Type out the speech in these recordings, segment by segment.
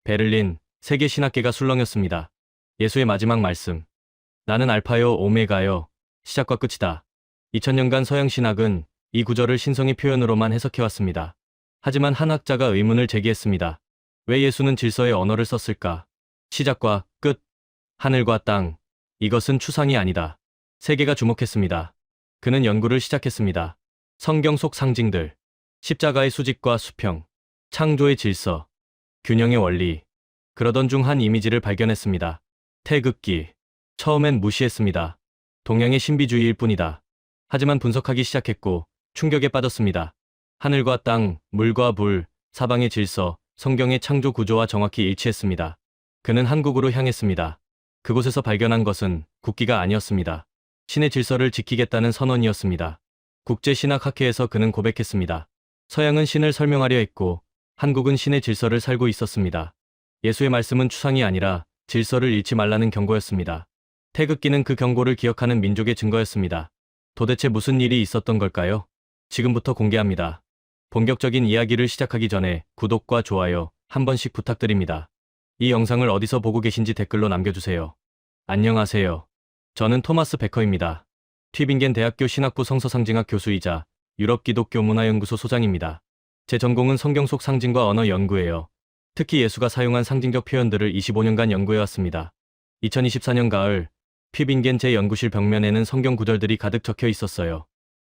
베를린, 세계 신학계가 술렁였습니다. 예수의 마지막 말씀. 나는 알파요 오메가요, 시작과 끝이다. 2000년간 서양 신학은 이 구절을 신성의 표현으로만 해석해왔습니다. 하지만 한 학자가 의문을 제기했습니다. 왜 예수는 질서의 언어를 썼을까? 시작과 끝, 하늘과 땅, 이것은 추상이 아니다. 세계가 주목했습니다. 그는 연구를 시작했습니다. 성경 속 상징들, 십자가의 수직과 수평, 창조의 질서, 균형의 원리. 그러던 중 한 이미지를 발견했습니다. 태극기. 처음엔 무시했습니다. 동양의 신비주의일 뿐이다. 하지만 분석하기 시작했고 충격에 빠졌습니다. 하늘과 땅, 물과 불, 사방의 질서, 성경의 창조 구조와 정확히 일치했습니다. 그는 한국으로 향했습니다. 그곳에서 발견한 것은 국기가 아니었습니다. 신의 질서를 지키겠다는 선언이었습니다. 국제신학학회에서 그는 고백했습니다. 서양은 신을 설명하려 했고 한국은 신의 질서를 살고 있었습니다. 예수의 말씀은 추상이 아니라 질서를 잃지 말라는 경고였습니다. 태극기는 그 경고를 기억하는 민족의 증거였습니다. 도대체 무슨 일이 있었던 걸까요? 지금부터 공개합니다. 본격적인 이야기를 시작하기 전에 구독과 좋아요 한 번씩 부탁드립니다. 이 영상을 어디서 보고 계신지 댓글로 남겨주세요. 안녕하세요. 저는 토마스 베커입니다. 튜빙겐 대학교 신학부 성서상징학 교수이자 유럽 기독교 문화연구소 소장입니다. 제 전공은 성경 속 상징과 언어 연구예요. 특히 예수가 사용한 상징적 표현들을 25년간 연구해왔습니다. 2024년 가을, 튜빙겐 제 연구실 벽면에는 성경 구절들이 가득 적혀 있었어요.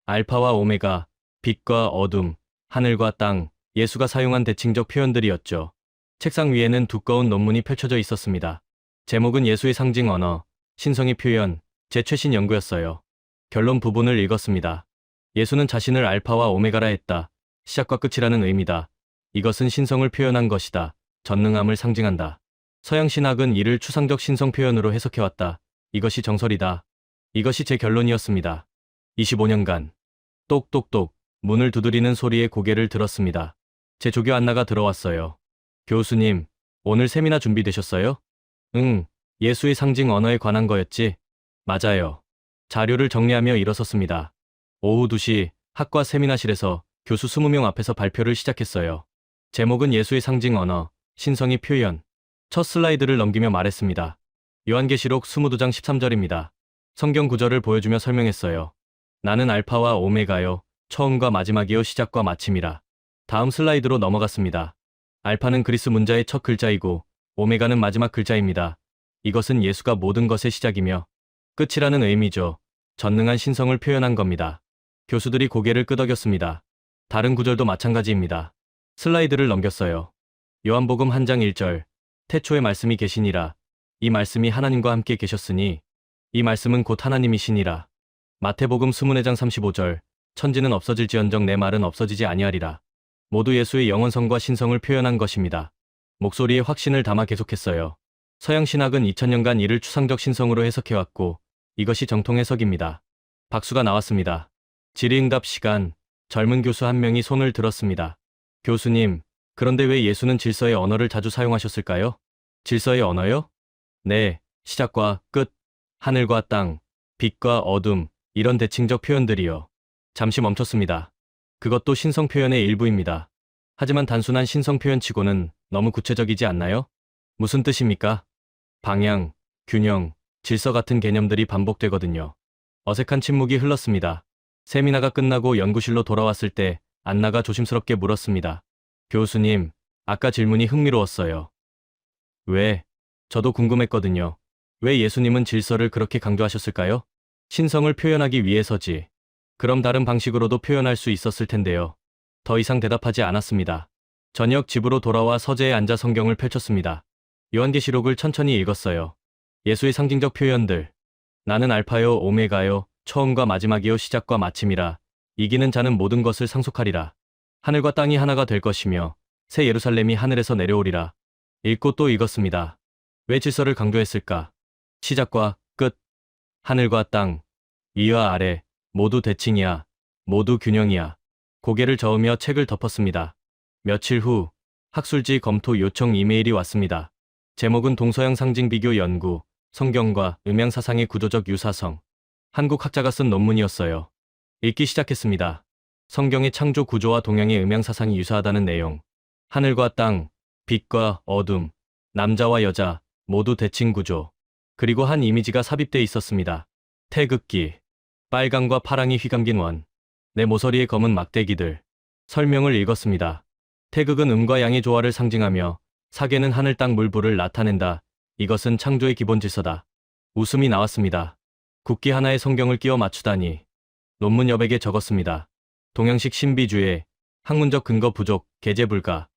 알파와 오메가, 빛과 어둠, 하늘과 땅, 예수가 사용한 대칭적 표현들이었죠. 책상 위에는 두꺼운 논문이 펼쳐져 있었습니다. 제목은 예수의 상징 언어, 신성의 표현, 제 최신 연구였어요. 결론 부분을 읽었습니다. 예수는 자신을 알파와 오메가라 했다. 시작과 끝이라는 의미다. 이것은 신성을 표현한 것이다. 전능함을 상징한다. 서양 신학은 이를 추상적 신성 표현으로 해석해왔다. 이것이 정설이다. 이것이 제 결론이었습니다. 25년간. 똑똑똑, 문을 두드리는 소리에 고개를 들었습니다. 제 조교 안나가 들어왔어요. 교수님, 오늘 세미나 준비되셨어요? 응, 예수의 상징 언어에 관한 거였지? 맞아요. 자료를 정리하며 일어섰습니다. 오후 2시 학과 세미나실에서 교수 20명 앞에서 발표를 시작했어요. 제목은 예수의 상징 언어, 신성의 표현. 첫 슬라이드를 넘기며 말했습니다. 요한계시록 22장 13절입니다. 성경 구절을 보여주며 설명했어요. 나는 알파와 오메가요, 처음과 마지막이요 시작과 마침이라. 다음 슬라이드로 넘어갔습니다. 알파는 그리스 문자의 첫 글자이고 오메가는 마지막 글자입니다. 이것은 예수가 모든 것의 시작이며 끝이라는 의미죠. 전능한 신성을 표현한 겁니다. 교수들이 고개를 끄덕였습니다. 다른 구절도 마찬가지입니다. 슬라이드를 넘겼어요. 요한복음 1장 1절. 태초에 말씀이 계시니라. 이 말씀이 하나님과 함께 계셨으니 이 말씀은 곧 하나님이시니라. 마태복음 24장 35절. 천지는 없어질지언정 내 말은 없어지지 아니하리라. 모두 예수의 영원성과 신성을 표현한 것입니다. 목소리에 확신을 담아 계속했어요. 서양 신학은 2000년간 이를 추상적 신성으로 해석해왔고 이것이 정통 해석입니다. 박수가 나왔습니다. 질의응답 시간. 젊은 교수 한 명이 손을 들었습니다. 교수님, 그런데 왜 예수는 질서의 언어를 자주 사용하셨을까요? 질서의 언어요? 네, 시작과 끝, 하늘과 땅, 빛과 어둠, 이런 대칭적 표현들이요. 잠시 멈췄습니다. 그것도 신성 표현의 일부입니다. 하지만 단순한 신성 표현치고는 너무 구체적이지 않나요? 무슨 뜻입니까? 방향, 균형, 질서 같은 개념들이 반복되거든요. 어색한 침묵이 흘렀습니다. 세미나가 끝나고 연구실로 돌아왔을 때 안나가 조심스럽게 물었습니다. 교수님, 아까 질문이 흥미로웠어요. 왜? 저도 궁금했거든요. 왜 예수님은 질서를 그렇게 강조하셨을까요? 신성을 표현하기 위해서지. 그럼 다른 방식으로도 표현할 수 있었을 텐데요. 더 이상 대답하지 않았습니다. 저녁 집으로 돌아와 서재에 앉아 성경을 펼쳤습니다. 요한계시록을 천천히 읽었어요. 예수의 상징적 표현들. 나는 알파요 오메가요, 처음과 마지막이요 시작과 마침이라. 이기는 자는 모든 것을 상속하리라. 하늘과 땅이 하나가 될 것이며 새 예루살렘이 하늘에서 내려오리라. 읽고 또 읽었습니다. 왜 질서를 강조했을까? 시작과 끝. 하늘과 땅, 위와 아래, 모두 대칭이야. 모두 균형이야. 고개를 저으며 책을 덮었습니다. 며칠 후 학술지 검토 요청 이메일이 왔습니다. 제목은 동서양 상징 비교 연구, 성경과 음양사상의 구조적 유사성. 한국 학자가 쓴 논문이었어요. 읽기 시작했습니다. 성경의 창조 구조와 동양의 음양사상이 유사하다는 내용. 하늘과 땅, 빛과 어둠, 남자와 여자 모두 대칭 구조. 그리고 한 이미지가 삽입돼 있었습니다. 태극기. 빨강과 파랑이 휘감긴 원. 내 모서리에 검은 막대기들. 설명을 읽었습니다. 태극은 음과 양의 조화를 상징하며 사계는 하늘 땅 물 불을 나타낸다. 이것은 창조의 기본 질서다. 웃음이 나왔습니다. 국기 하나에 성경을 끼워 맞추다니. 논문 여백에 적었습니다. 동양식 신비주의, 학문적 근거 부족, 계제 불가.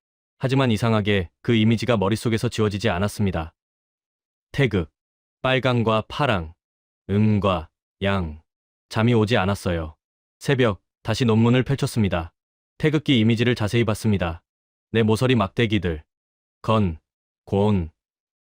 하지만 이상하게 그 이미지가 머릿속에서 지워지지 않았습니다. 태극, 빨강과 파랑, 음과 양. 잠이 오지 않았어요. 새벽, 다시 논문을 펼쳤습니다. 태극기 이미지를 자세히 봤습니다. 내 모서리 막대기들. 건, 곤,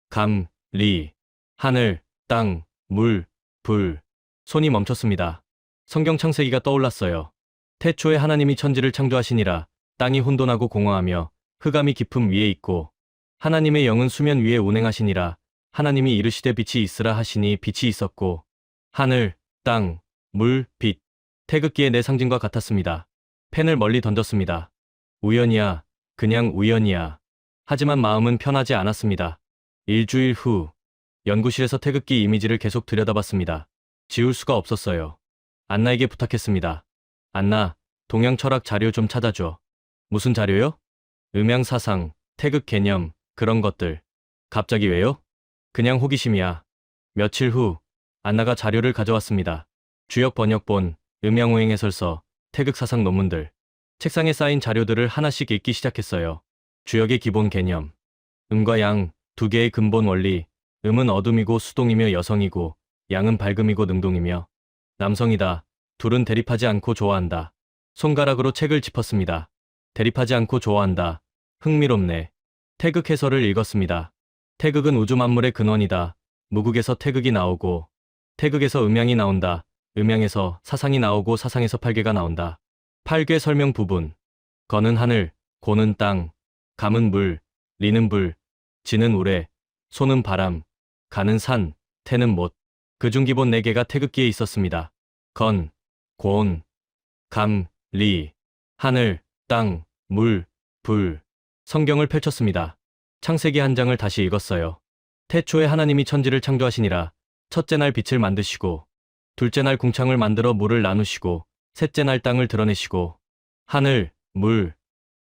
감, 리, 하늘, 땅, 물, 불. 손이 멈췄습니다. 성경 창세기가 떠올랐어요. 태초에 하나님이 천지를 창조하시니라. 땅이 혼돈하고 공허하며 흑암이 깊음 위에 있고 하나님의 영은 수면 위에 운행하시니라. 하나님이 이르시되 빛이 있으라 하시니 빛이 있었고 하늘, 땅, 물, 빛. 태극기의 내 상징과 같았습니다. 펜을 멀리 던졌습니다. 우연이야. 그냥 우연이야. 하지만 마음은 편하지 않았습니다. 일주일 후 연구실에서 태극기 이미지를 계속 들여다봤습니다. 지울 수가 없었어요. 안나에게 부탁했습니다. 안나, 동양 철학 자료 좀 찾아줘. 무슨 자료요? 음양 사상, 태극 개념, 그런 것들. 갑자기 왜요? 그냥 호기심이야. 며칠 후 안나가 자료를 가져왔습니다. 주역 번역본, 음양오행 해설서, 태극 사상 논문들. 책상에 쌓인 자료들을 하나씩 읽기 시작했어요. 주역의 기본 개념. 음과 양, 두 개의 근본 원리. 음은 어둠이고 수동이며 여성이고, 양은 밝음이고 능동이며 남성이다. 둘은 대립하지 않고 좋아한다. 손가락으로 책을 짚었습니다. 대립하지 않고 좋아한다. 흥미롭네. 태극 해설을 읽었습니다. 태극은 우주 만물의 근원이다. 무극에서 태극이 나오고, 태극에서 음양이 나온다. 음양에서 사상이 나오고 사상에서 팔계가 나온다. 팔계 설명 부분. 건은 하늘, 고는 땅, 감은 물, 리는 불, 지는 우레, 소는 바람, 가는 산, 태는 못. 그중 기본 4개가 태극기에 있었습니다. 건, 곤, 감, 리, 하늘, 땅, 물, 불. 성경을 펼쳤습니다. 창세기 한 장을 다시 읽었어요. 태초에 하나님이 천지를 창조하시니라. 첫째 날 빛을 만드시고, 둘째 날 궁창을 만들어 물을 나누시고, 셋째 날 땅을 드러내시고, 하늘, 물,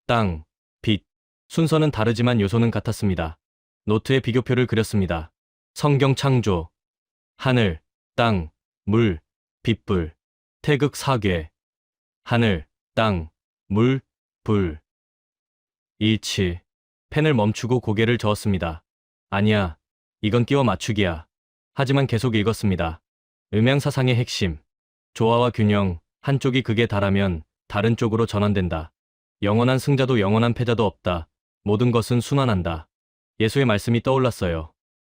땅, 빛. 순서는 다르지만 요소는 같았습니다. 노트에 비교표를 그렸습니다. 성경 창조, 하늘, 땅, 물, 빛불, 태극 4개, 하늘, 땅, 물, 불. 일치. 펜을 멈추고 고개를 저었습니다. 아니야, 이건 끼워 맞추기야. 하지만 계속 읽었습니다. 음양사상의 핵심. 조화와 균형, 한쪽이 극에 달하면 다른 쪽으로 전환된다. 영원한 승자도 영원한 패자도 없다. 모든 것은 순환한다. 예수의 말씀이 떠올랐어요.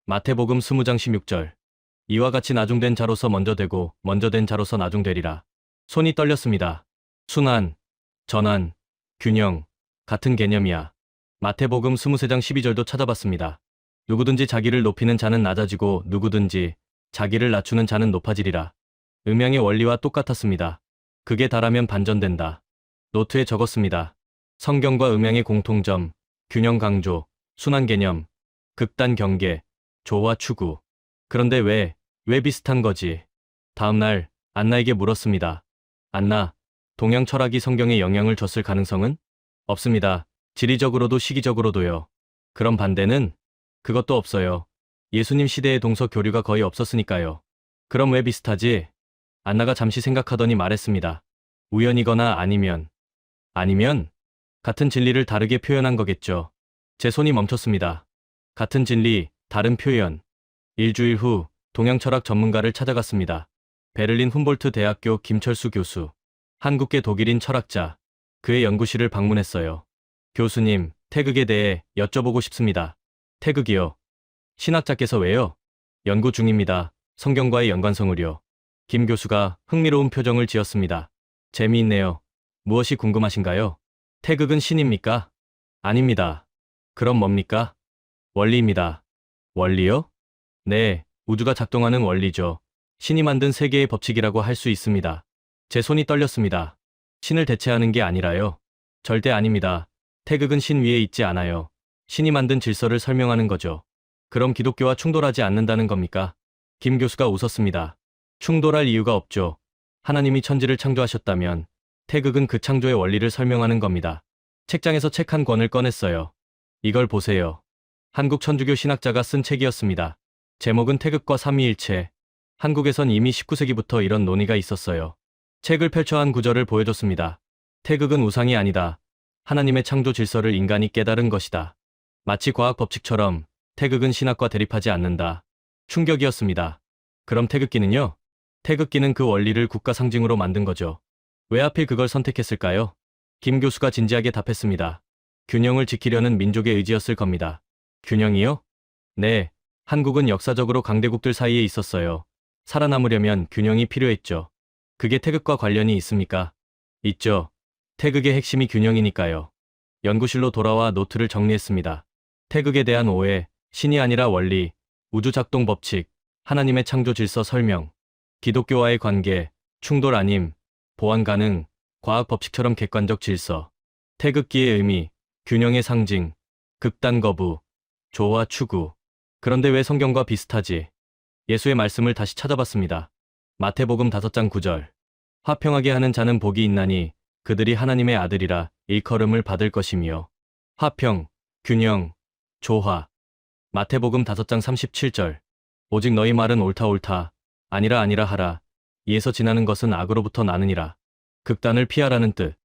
마태복음 20장 16절. 이와 같이 나중된 자로서 먼저 되고 먼저 된 자로서 나중되리라. 손이 떨렸습니다. 순환, 전환, 균형, 같은 개념이야. 마태복음 23장 12절도 찾아봤습니다. 누구든지 자기를 높이는 자는 낮아지고 누구든지 자기를 낮추는 자는 높아지리라. 음양의 원리와 똑같았습니다. 극에 달하면 반전된다. 노트에 적었습니다. 성경과 음양의 공통점, 균형 강조, 순환 개념, 극단 경계, 조화 추구. 그런데 왜 비슷한 거지? 다음날 안나에게 물었습니다. 안나, 동양 철학이 성경에 영향을 줬을 가능성은? 없습니다. 지리적으로도 시기적으로도요. 그럼 반대는? 그것도 없어요. 예수님 시대의 동서 교류가 거의 없었으니까요. 그럼 왜 비슷하지? 안나가 잠시 생각하더니 말했습니다. 우연이거나 아니면 같은 진리를 다르게 표현한 거겠죠. 제 손이 멈췄습니다. 같은 진리, 다른 표현. 일주일 후 동양철학 전문가를 찾아갔습니다. 베를린 훔볼트 대학교 김철수 교수. 한국계 독일인 철학자. 그의 연구실을 방문했어요. 교수님, 태극에 대해 여쭤보고 싶습니다. 태극이요? 신학자께서 왜요? 연구 중입니다. 성경과의 연관성을요. 김 교수가 흥미로운 표정을 지었습니다. 재미있네요. 무엇이 궁금하신가요? 태극은 신입니까? 아닙니다. 그럼 뭡니까? 원리입니다. 원리요? 네, 우주가 작동하는 원리죠. 신이 만든 세계의 법칙이라고 할 수 있습니다. 제 손이 떨렸습니다. 신을 대체하는 게 아니라요. 절대 아닙니다. 태극은 신 위에 있지 않아요. 신이 만든 질서를 설명하는 거죠. 그럼 기독교와 충돌하지 않는다는 겁니까? 김 교수가 웃었습니다. 충돌할 이유가 없죠. 하나님이 천지를 창조하셨다면 태극은 그 창조의 원리를 설명하는 겁니다. 책장에서 책 한 권을 꺼냈어요. 이걸 보세요. 한국 천주교 신학자가 쓴 책이었습니다. 제목은 태극과 삼위일체. 한국에선 이미 19세기부터 이런 논의가 있었어요. 책을 펼쳐 한 구절을 보여줬습니다. 태극은 우상이 아니다. 하나님의 창조 질서를 인간이 깨달은 것이다. 마치 과학 법칙처럼 태극은 신학과 대립하지 않는다. 충격이었습니다. 그럼 태극기는요? 태극기는 그 원리를 국가 상징으로 만든 거죠. 왜 하필 그걸 선택했을까요? 김 교수가 진지하게 답했습니다. 균형을 지키려는 민족의 의지였을 겁니다. 균형이요? 네, 한국은 역사적으로 강대국들 사이에 있었어요. 살아남으려면 균형이 필요했죠. 그게 태극과 관련이 있습니까? 있죠. 태극의 핵심이 균형이니까요. 연구실로 돌아와 노트를 정리했습니다. 태극에 대한 오해, 신이 아니라 원리, 우주 작동 법칙, 하나님의 창조 질서 설명, 기독교와의 관계, 충돌 아님, 보완 가능, 과학 법칙처럼 객관적 질서, 태극기의 의미, 균형의 상징, 극단 거부, 조화 추구. 그런데 왜 성경과 비슷하지? 예수의 말씀을 다시 찾아봤습니다. 마태복음 5장 9절. 화평하게 하는 자는 복이 있나니 그들이 하나님의 아들이라 일컬음을 받을 것이며. 화평, 균형, 조화. 마태복음 5장 37절. 오직 너희 말은 옳다 옳다, 아니라 아니라 하라. 이에서 지나는 것은 악으로부터 나느니라. 극단을 피하라는 뜻.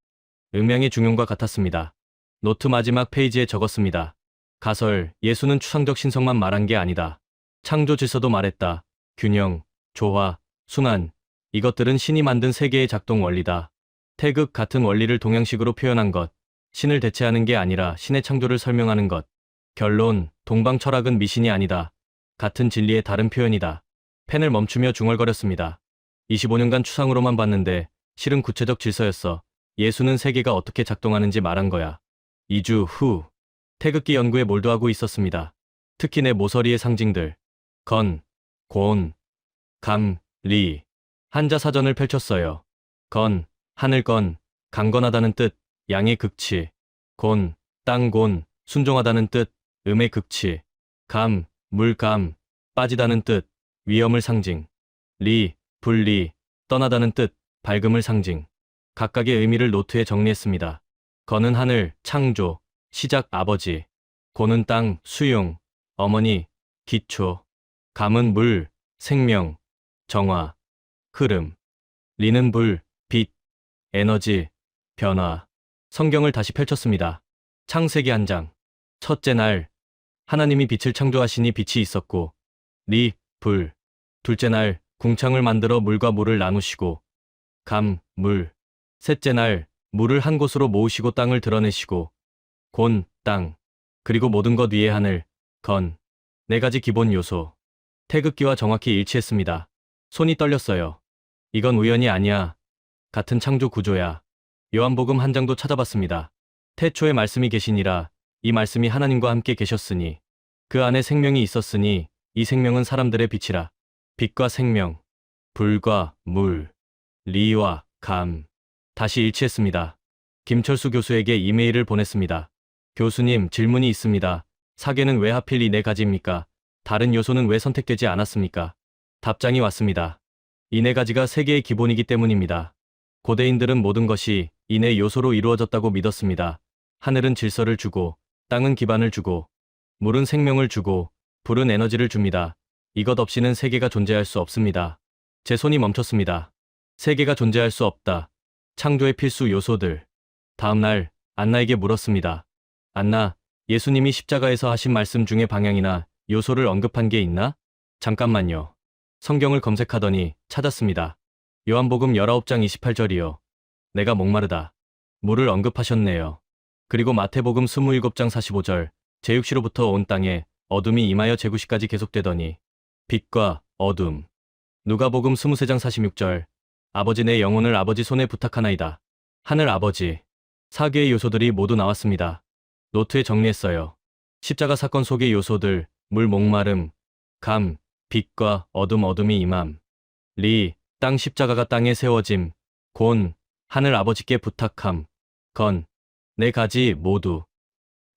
음양의 중용과 같았습니다. 노트 마지막 페이지에 적었습니다. 가설, 예수는 추상적 신성만 말한 게 아니다. 창조 질서도 말했다. 균형, 조화, 순환. 이것들은 신이 만든 세계의 작동 원리다. 태극 같은 원리를 동양식으로 표현한 것. 신을 대체하는 게 아니라 신의 창조를 설명하는 것. 결론, 동방 철학은 미신이 아니다. 같은 진리의 다른 표현이다. 펜을 멈추며 중얼거렸습니다. 25년간 추상으로만 봤는데 실은 구체적 질서였어. 예수는 세계가 어떻게 작동하는지 말한 거야. 2주 후, 태극기 연구에 몰두하고 있었습니다. 특히 내 모서리의 상징들. 건, 곤, 감, 리. 한자 사전을 펼쳤어요. 건, 하늘건, 강건하다는 뜻, 양의 극치. 곤, 땅곤, 순종하다는 뜻, 음의 극치. 감, 물감, 빠지다는 뜻, 위험을 상징. 리, 분리, 떠나다는 뜻, 밝음을 상징. 각각의 의미를 노트에 정리했습니다. 건은 하늘, 창조, 시작 아버지. 곤은 땅, 수용, 어머니, 기초. 감은 물, 생명, 정화, 흐름. 리는 불, 빛, 에너지, 변화. 성경을 다시 펼쳤습니다. 창세기 한 장. 첫째 날, 하나님이 빛을 창조하시니 빛이 있었고, 리, 불. 둘째 날, 궁창을 만들어 물과 물을 나누시고, 감, 물. 셋째 날, 물을 한 곳으로 모으시고 땅을 드러내시고, 곤, 땅. 그리고 모든 것 위에 하늘, 건. 네 가지 기본 요소. 태극기와 정확히 일치했습니다. 손이 떨렸어요. 이건 우연이 아니야. 같은 창조 구조야. 요한복음 한 장도 찾아봤습니다. 태초에 말씀이 계시니라. 이 말씀이 하나님과 함께 계셨으니 그 안에 생명이 있었으니 이 생명은 사람들의 빛이라. 빛과 생명, 불과 물, 리와 감. 다시 일치했습니다. 김철수 교수에게 이메일을 보냈습니다. 교수님, 질문이 있습니다. 사계는 왜 하필 이 네 가지입니까? 다른 요소는 왜 선택되지 않았습니까? 답장이 왔습니다. 이 네 가지가 세계의 기본이기 때문입니다. 고대인들은 모든 것이 이 네 요소로 이루어졌다고 믿었습니다. 하늘은 질서를 주고, 땅은 기반을 주고, 물은 생명을 주고, 불은 에너지를 줍니다. 이것 없이는 세계가 존재할 수 없습니다. 제 손이 멈췄습니다. 세계가 존재할 수 없다. 창조의 필수 요소들. 다음 날, 안나에게 물었습니다. 안나, 예수님이 십자가에서 하신 말씀 중에 방향이나 요소를 언급한 게 있나? 잠깐만요. 성경을 검색하더니 찾았습니다. 요한복음 19장 28절이요. 내가 목마르다. 물을 언급하셨네요. 그리고 마태복음 27장 45절. 제6시로부터 온 땅에 어둠이 임하여 제9시까지 계속되더니 빛과 어둠. 누가복음 23장 46절. 아버지 내 영혼을 아버지 손에 부탁하나이다. 하늘 아버지. 4개의 요소들이 모두 나왔습니다. 노트에 정리했어요. 십자가 사건 속의 요소들, 물 목마름, 감, 빛과 어둠이 임함. 리, 땅 십자가가 땅에 세워짐. 곤, 하늘 아버지께 부탁함. 건, 네 가지 모두.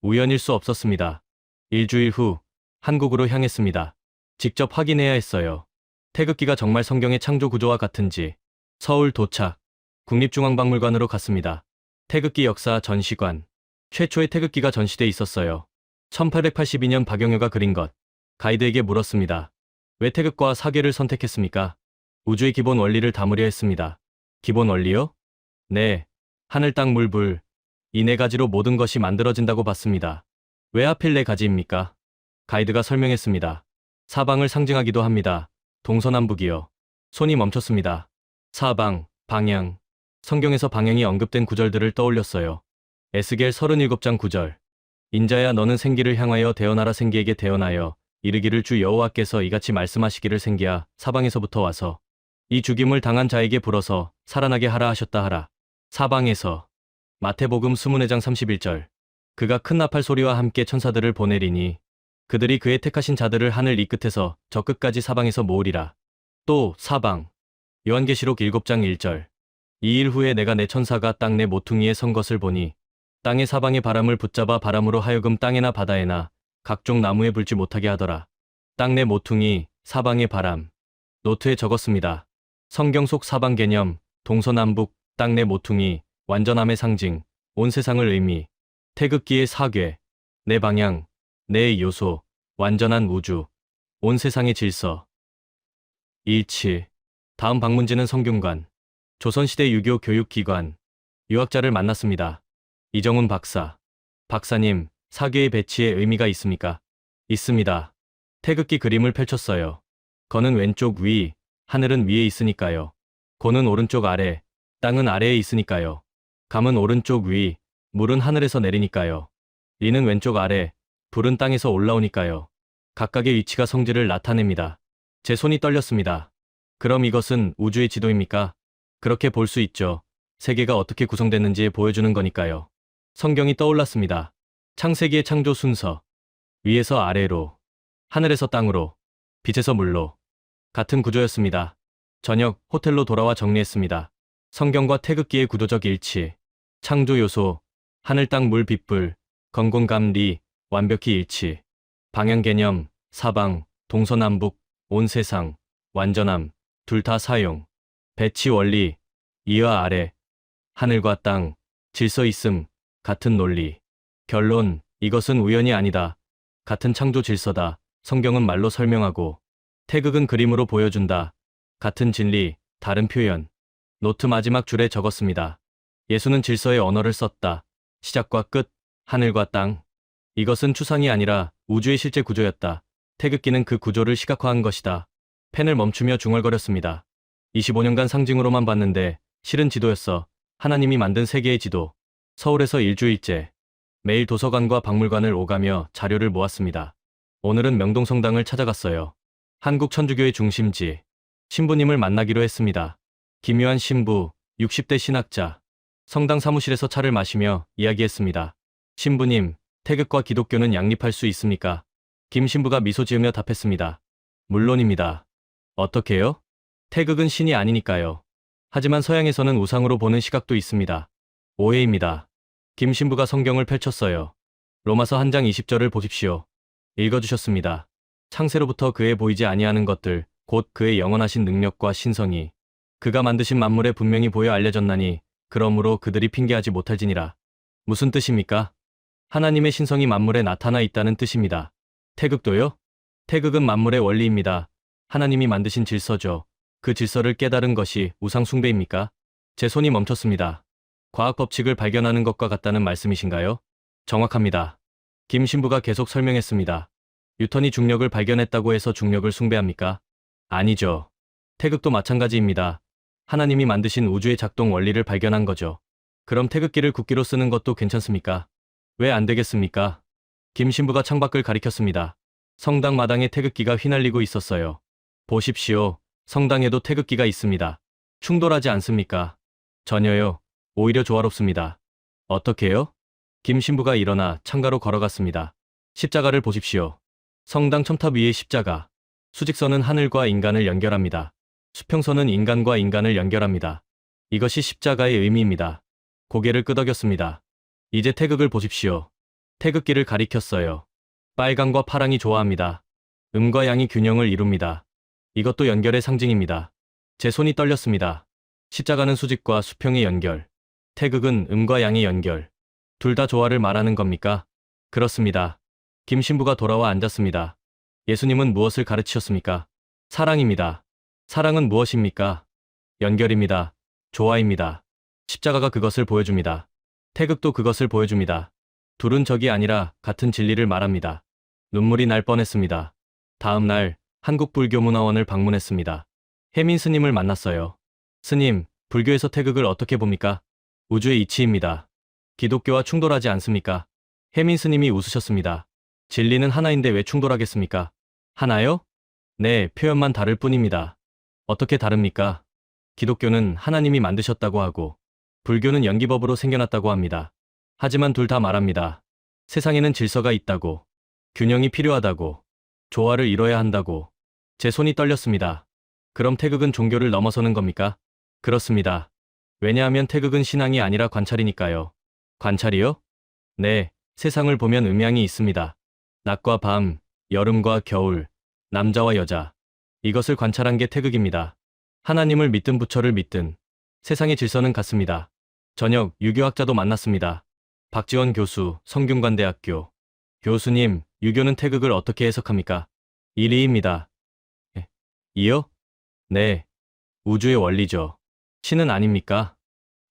우연일 수 없었습니다. 일주일 후, 한국으로 향했습니다. 직접 확인해야 했어요. 태극기가 정말 성경의 창조 구조와 같은지. 서울 도착. 국립중앙박물관으로 갔습니다. 태극기 역사 전시관. 최초의 태극기가 전시돼 있었어요. 1882년 박영효가 그린 것. 가이드에게 물었습니다. 왜 태극과 사괴를 선택했습니까? 우주의 기본 원리를 담으려 했습니다. 기본 원리요? 네. 하늘, 땅, 물, 불. 이 네 가지로 모든 것이 만들어진다고 봤습니다. 왜 하필 네 가지입니까? 가이드가 설명했습니다. 사방을 상징하기도 합니다. 동서남북이요. 손이 멈췄습니다. 사방, 방향. 성경에서 방향이 언급된 구절들을 떠올렸어요. 에스겔 37장 9절. 인자야 너는 생기를 향하여 대언하라 생기에게 대언하여 이르기를 주 여호와께서 이같이 말씀하시기를 생기야 사방에서부터 와서 이 죽임을 당한 자에게 불어서 살아나게 하라 하셨다 하라. 사방에서. 마태복음 24장 31절. 그가 큰 나팔 소리와 함께 천사들을 보내리니 그들이 그의 택하신 자들을 하늘 이 끝에서 저 끝까지 사방에서 모으리라. 또 사방. 요한계시록 7장 1절. 이 일 후에 내가 내 천사가 땅 내 모퉁이에 선 것을 보니 땅의 사방의 바람을 붙잡아 바람으로 하여금 땅에나 바다에나 각종 나무에 불지 못하게 하더라. 땅 내 모퉁이, 사방의 바람. 노트에 적었습니다. 성경 속 사방 개념, 동서남북, 땅 내 모퉁이, 완전함의 상징, 온 세상을 의미, 태극기의 사괴, 내 방향, 내 요소, 완전한 우주, 온 세상의 질서. 일치. 다음 방문지는 성균관. 조선시대 유교 교육기관. 유학자를 만났습니다. 이정훈 박사. 박사님, 사괴의 배치에 의미가 있습니까? 있습니다. 태극기 그림을 펼쳤어요. 거는 왼쪽 위, 하늘은 위에 있으니까요. 고는 오른쪽 아래, 땅은 아래에 있으니까요. 감은 오른쪽 위, 물은 하늘에서 내리니까요. 리는 왼쪽 아래, 불은 땅에서 올라오니까요. 각각의 위치가 성질을 나타냅니다. 제 손이 떨렸습니다. 그럼 이것은 우주의 지도입니까? 그렇게 볼 수 있죠. 세계가 어떻게 구성됐는지 보여주는 거니까요. 성경이 떠올랐습니다. 창세기의 창조 순서. 위에서 아래로, 하늘에서 땅으로, 빛에서 물로. 같은 구조였습니다. 저녁 호텔로 돌아와 정리했습니다. 성경과 태극기의 구도적 일치. 창조 요소, 하늘, 땅, 물, 빛, 불, 건곤감, 리, 완벽히 일치. 방향 개념, 사방, 동서남북, 온 세상, 완전함, 둘 다 사용. 배치 원리, 위와 아래, 하늘과 땅, 질서 있음, 같은 논리. 결론, 이것은 우연이 아니다. 같은 창조 질서다. 성경은 말로 설명하고, 태극은 그림으로 보여준다. 같은 진리, 다른 표현. 노트 마지막 줄에 적었습니다. 예수는 질서의 언어를 썼다. 시작과 끝, 하늘과 땅. 이것은 추상이 아니라 우주의 실제 구조였다. 태극기는 그 구조를 시각화한 것이다. 펜을 멈추며 중얼거렸습니다. 25년간 상징으로만 봤는데 실은 지도였어. 하나님이 만든 세계의 지도. 서울에서 일주일째. 매일 도서관과 박물관을 오가며 자료를 모았습니다. 오늘은 명동성당을 찾아갔어요. 한국 천주교의 중심지. 신부님을 만나기로 했습니다. 김요한 신부, 60대 신학자. 성당 사무실에서 차를 마시며 이야기했습니다. 신부님, 태극과 기독교는 양립할 수 있습니까? 김 신부가 미소 지으며 답했습니다. 물론입니다. 어떻게요? 태극은 신이 아니니까요. 하지만 서양에서는 우상으로 보는 시각도 있습니다. 오해입니다. 김 신부가 성경을 펼쳤어요. 로마서 1장 20절을 보십시오. 읽어주셨습니다. 창세로부터 그에 보이지 아니하는 것들, 곧 그의 영원하신 능력과 신성이 그가 만드신 만물에 분명히 보여 알려졌나니 그러므로 그들이 핑계하지 못할지니라. 무슨 뜻입니까? 하나님의 신성이 만물에 나타나 있다는 뜻입니다. 태극도요? 태극은 만물의 원리입니다. 하나님이 만드신 질서죠. 그 질서를 깨달은 것이 우상 숭배입니까? 제 손이 멈췄습니다. 과학 법칙을 발견하는 것과 같다는 말씀이신가요? 정확합니다. 김 신부가 계속 설명했습니다. 뉴턴이 중력을 발견했다고 해서 중력을 숭배합니까? 아니죠. 태극도 마찬가지입니다. 하나님이 만드신 우주의 작동 원리를 발견한 거죠. 그럼 태극기를 국기로 쓰는 것도 괜찮습니까? 왜 안 되겠습니까? 김 신부가 창밖을 가리켰습니다. 성당 마당에 태극기가 휘날리고 있었어요. 보십시오. 성당에도 태극기가 있습니다. 충돌하지 않습니까? 전혀요. 오히려 조화롭습니다. 어떻게요? 김 신부가 일어나 창가로 걸어갔습니다. 십자가를 보십시오. 성당 첨탑 위의 십자가. 수직선은 하늘과 인간을 연결합니다. 수평선은 인간과 인간을 연결합니다. 이것이 십자가의 의미입니다. 고개를 끄덕였습니다. 이제 태극을 보십시오. 태극기를 가리켰어요. 빨강과 파랑이 좋아합니다. 음과 양이 균형을 이룹니다. 이것도 연결의 상징입니다. 제 손이 떨렸습니다. 십자가는 수직과 수평의 연결. 태극은 음과 양의 연결. 둘 다 조화를 말하는 겁니까? 그렇습니다. 김 신부가 돌아와 앉았습니다. 예수님은 무엇을 가르치셨습니까? 사랑입니다. 사랑은 무엇입니까? 연결입니다. 조화입니다. 십자가가 그것을 보여줍니다. 태극도 그것을 보여줍니다. 둘은 적이 아니라 같은 진리를 말합니다. 눈물이 날 뻔했습니다. 다음 날 한국불교문화원을 방문했습니다. 혜민 스님을 만났어요. 스님, 불교에서 태극을 어떻게 봅니까? 우주의 이치입니다. 기독교와 충돌하지 않습니까? 혜민 스님이 웃으셨습니다. 진리는 하나인데 왜 충돌하겠습니까? 하나요? 네, 표현만 다를 뿐입니다. 어떻게 다릅니까? 기독교는 하나님이 만드셨다고 하고, 불교는 연기법으로 생겨났다고 합니다. 하지만 둘 다 말합니다. 세상에는 질서가 있다고, 균형이 필요하다고, 조화를 이뤄야 한다고. 제 손이 떨렸습니다. 그럼 태극은 종교를 넘어서는 겁니까? 그렇습니다. 왜냐하면 태극은 신앙이 아니라 관찰이니까요. 관찰이요? 네, 세상을 보면 음양이 있습니다. 낮과 밤, 여름과 겨울, 남자와 여자. 이것을 관찰한 게 태극입니다. 하나님을 믿든 부처를 믿든 세상의 질서는 같습니다. 저녁 유교학자도 만났습니다. 박지원 교수, 성균관대학교. 교수님, 유교는 태극을 어떻게 해석합니까? 이리입니다. 이요? 네. 우주의 원리죠. 신은 아닙니까?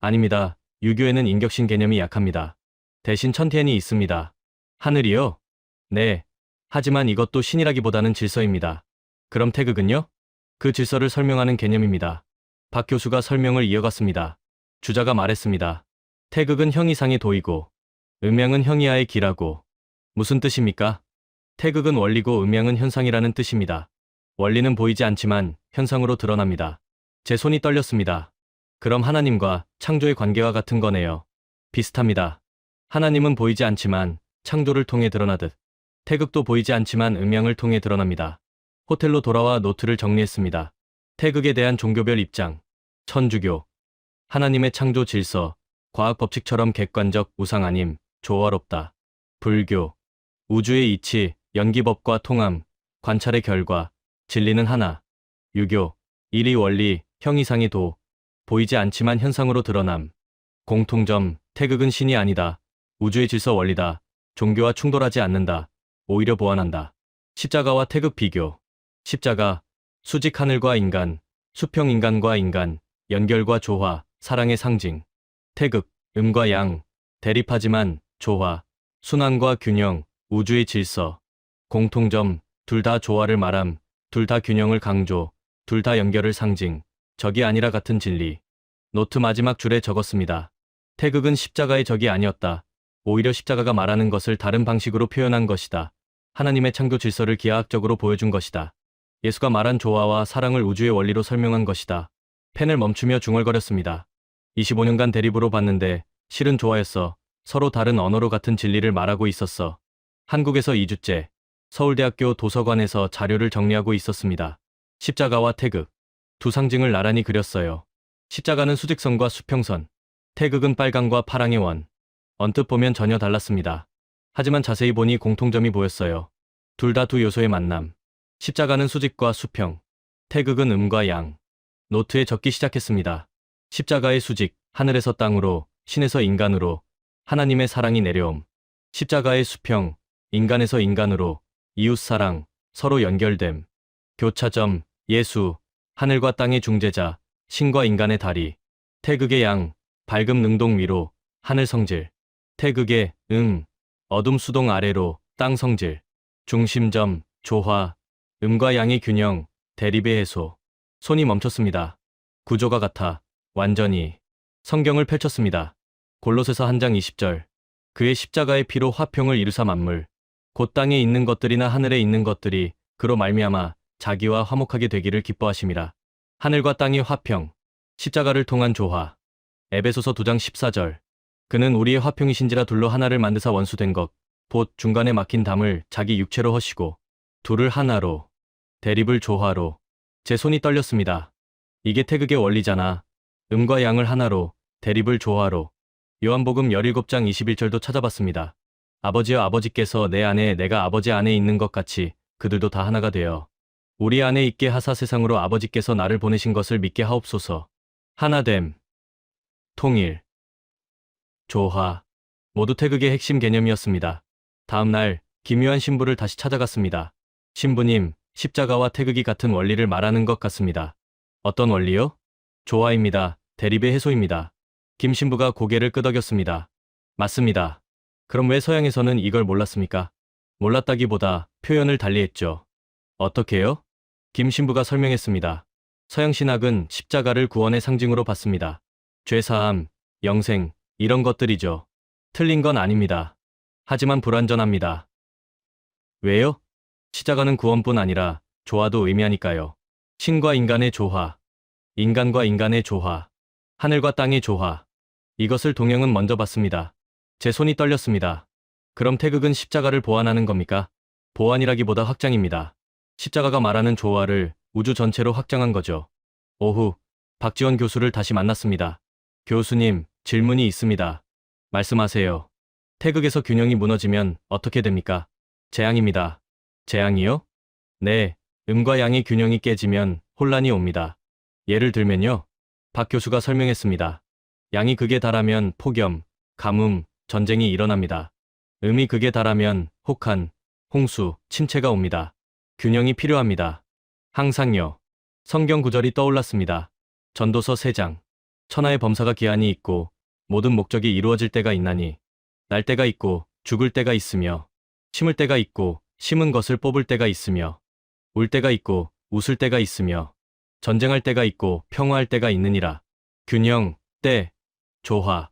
아닙니다. 유교에는 인격신 개념이 약합니다. 대신 천天이 있습니다. 하늘이요? 네. 하지만 이것도 신이라기보다는 질서입니다. 그럼 태극은요? 그 질서를 설명하는 개념입니다. 박 교수가 설명을 이어갔습니다. 주자가 말했습니다. 태극은 형이상의 도이고, 음양은 형이하의 기라고. 무슨 뜻입니까? 태극은 원리고 음양은 현상이라는 뜻입니다. 원리는 보이지 않지만 현상으로 드러납니다. 제 손이 떨렸습니다. 그럼 하나님과 창조의 관계와 같은 거네요. 비슷합니다. 하나님은 보이지 않지만 창조를 통해 드러나듯 태극도 보이지 않지만 음양을 통해 드러납니다. 호텔로 돌아와 노트를 정리했습니다. 태극에 대한 종교별 입장. 천주교. 하나님의 창조 질서, 과학 법칙처럼 객관적, 우상 아님, 조화롭다. 불교. 우주의 이치, 연기법과 통함, 관찰의 결과, 진리는 하나. 유교. 일이 원리, 형이상의 도, 보이지 않지만 현상으로 드러남. 공통점, 태극은 신이 아니다. 우주의 질서 원리다. 종교와 충돌하지 않는다. 오히려 보완한다. 십자가와 태극 비교. 십자가, 수직 하늘과 인간, 수평 인간과 인간, 연결과 조화, 사랑의 상징. 태극, 음과 양, 대립하지만 조화, 순환과 균형, 우주의 질서. 공통점, 둘 다 조화를 말함, 둘 다 균형을 강조, 둘 다 연결을 상징, 적이 아니라 같은 진리. 노트 마지막 줄에 적었습니다. 태극은 십자가의 적이 아니었다. 오히려 십자가가 말하는 것을 다른 방식으로 표현한 것이다. 하나님의 창조 질서를 기하학적으로 보여준 것이다. 예수가 말한 조화와 사랑을 우주의 원리로 설명한 것이다. 펜을 멈추며 중얼거렸습니다. 25년간 대립으로 봤는데 실은 조화였어. 서로 다른 언어로 같은 진리를 말하고 있었어. 한국에서 2주째, 서울대학교 도서관에서 자료를 정리하고 있었습니다. 십자가와 태극, 두 상징을 나란히 그렸어요. 십자가는 수직선과 수평선, 태극은 빨강과 파랑의 원. 언뜻 보면 전혀 달랐습니다. 하지만 자세히 보니 공통점이 보였어요. 둘 다 두 요소의 만남. 십자가는 수직과 수평, 태극은 음과 양. 노트에 적기 시작했습니다. 십자가의 수직, 하늘에서 땅으로, 신에서 인간으로, 하나님의 사랑이 내려옴. 십자가의 수평, 인간에서 인간으로, 이웃사랑, 서로 연결됨. 교차점, 예수, 하늘과 땅의 중재자, 신과 인간의 다리. 태극의 양, 밝음 능동 위로, 하늘 성질. 태극의 어둠 수동 아래로, 땅 성질. 중심점, 조화, 음과 양의 균형, 대립의 해소. 손이 멈췄습니다. 구조가 같아, 완전히. 성경을 펼쳤습니다. 골로새서 1장 20절. 그의 십자가의 피로 화평을 이루사 만물. 곧 땅에 있는 것들이나 하늘에 있는 것들이 그로 말미암아 자기와 화목하게 되기를 기뻐하심이라. 하늘과 땅의 화평, 십자가를 통한 조화. 에베소서 2장 14절. 그는 우리의 화평이신지라 둘로 하나를 만드사 원수된 것, 곧 중간에 막힌 담을 자기 육체로 허시고 둘을 하나로, 대립을 조화로. 제 손이 떨렸습니다. 이게 태극의 원리잖아. 음과 양을 하나로, 대립을 조화로. 요한복음 17장 21절도 찾아봤습니다. 아버지여 아버지께서 내 안에 내가 아버지 안에 있는 것 같이 그들도 다 하나가 되어 우리 안에 있게 하사 세상으로 아버지께서 나를 보내신 것을 믿게 하옵소서. 하나됨, 통일, 조화, 모두 태극의 핵심 개념이었습니다. 다음 날 김유한 신부를 다시 찾아갔습니다. 신부님, 십자가와 태극이 같은 원리를 말하는 것 같습니다. 어떤 원리요? 조화입니다. 대립의 해소입니다. 김 신부가 고개를 끄덕였습니다. 맞습니다. 그럼 왜 서양에서는 이걸 몰랐습니까? 몰랐다기보다 표현을 달리했죠. 어떻게요? 김 신부가 설명했습니다. 서양 신학은 십자가를 구원의 상징으로 봤습니다. 죄사함, 영생, 이런 것들이죠. 틀린 건 아닙니다. 하지만 불완전합니다. 왜요? 십자가는 구원뿐 아니라 조화도 의미하니까요. 신과 인간의 조화, 인간과 인간의 조화, 하늘과 땅의 조화. 이것을 동영은 먼저 봤습니다. 제 손이 떨렸습니다. 그럼 태극은 십자가를 보완하는 겁니까? 보완이라기보다 확장입니다. 십자가가 말하는 조화를 우주 전체로 확장한 거죠. 오후, 박지원 교수를 다시 만났습니다. 교수님, 질문이 있습니다. 말씀하세요. 태극에서 균형이 무너지면 어떻게 됩니까? 재앙입니다. 재앙이요? 네, 음과 양의 균형이 깨지면 혼란이 옵니다. 예를 들면요. 박 교수가 설명했습니다. 양이 극에 달하면 폭염, 가뭄, 전쟁이 일어납니다. 음이 극에 달하면 혹한, 홍수, 침체가 옵니다. 균형이 필요합니다. 항상요. 성경 구절이 떠올랐습니다. 전도서 3장. 천하의 범사가 기한이 있고 모든 목적이 이루어질 때가 있나니 날 때가 있고 죽을 때가 있으며 심을 때가 있고 심은 것을 뽑을 때가 있으며 울 때가 있고 웃을 때가 있으며 전쟁할 때가 있고 평화할 때가 있느니라. 균형, 때, 조화.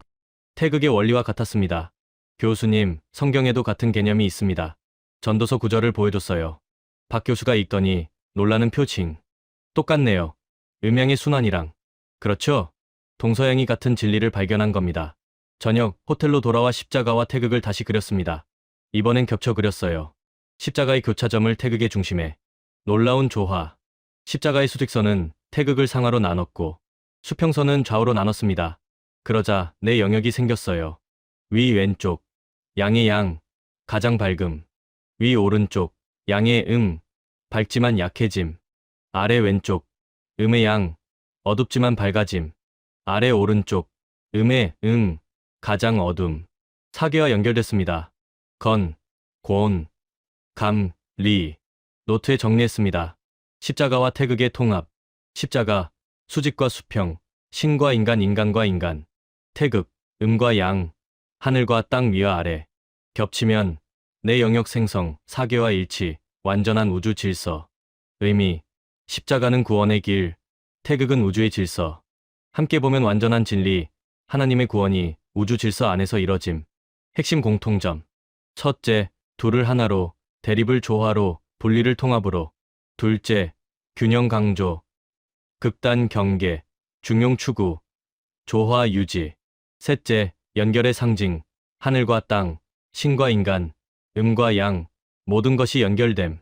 태극의 원리와 같았습니다. 교수님, 성경에도 같은 개념이 있습니다. 전도서 구절을 보여줬어요. 박 교수가 읽더니 놀라는 표情. 똑같네요. 음양의 순환이랑. 그렇죠? 동서양이 같은 진리를 발견한 겁니다. 저녁 호텔로 돌아와 십자가와 태극을 다시 그렸습니다. 이번엔 겹쳐 그렸어요. 십자가의 교차점을 태극의 중심에. 놀라운 조화. 십자가의 수직선은 태극을 상하로 나눴고 수평선은 좌우로 나눴습니다. 그러자 내 영역이 생겼어요. 위 왼쪽, 양의 양, 가장 밝음. 위 오른쪽, 양의 밝지만 약해짐. 아래 왼쪽, 음의 양, 어둡지만 밝아짐. 아래 오른쪽, 음의 가장 어둠. 사계와 연결됐습니다. 건, 곤, 감, 리. 노트에 정리했습니다. 십자가와 태극의 통합. 십자가, 수직과 수평, 신과 인간, 인간과 인간. 태극, 음과 양, 하늘과 땅 위와 아래. 겹치면 내 영역 생성, 사계와 일치, 완전한 우주 질서. 의미, 십자가는 구원의 길, 태극은 우주의 질서. 함께 보면 완전한 진리, 하나님의 구원이 우주 질서 안에서 이뤄짐. 핵심 공통점. 첫째, 둘을 하나로, 대립을 조화로, 분리를 통합으로. 둘째, 균형 강조, 극단 경계, 중용 추구, 조화 유지. 셋째, 연결의 상징, 하늘과 땅, 신과 인간, 음과 양, 모든 것이 연결됨.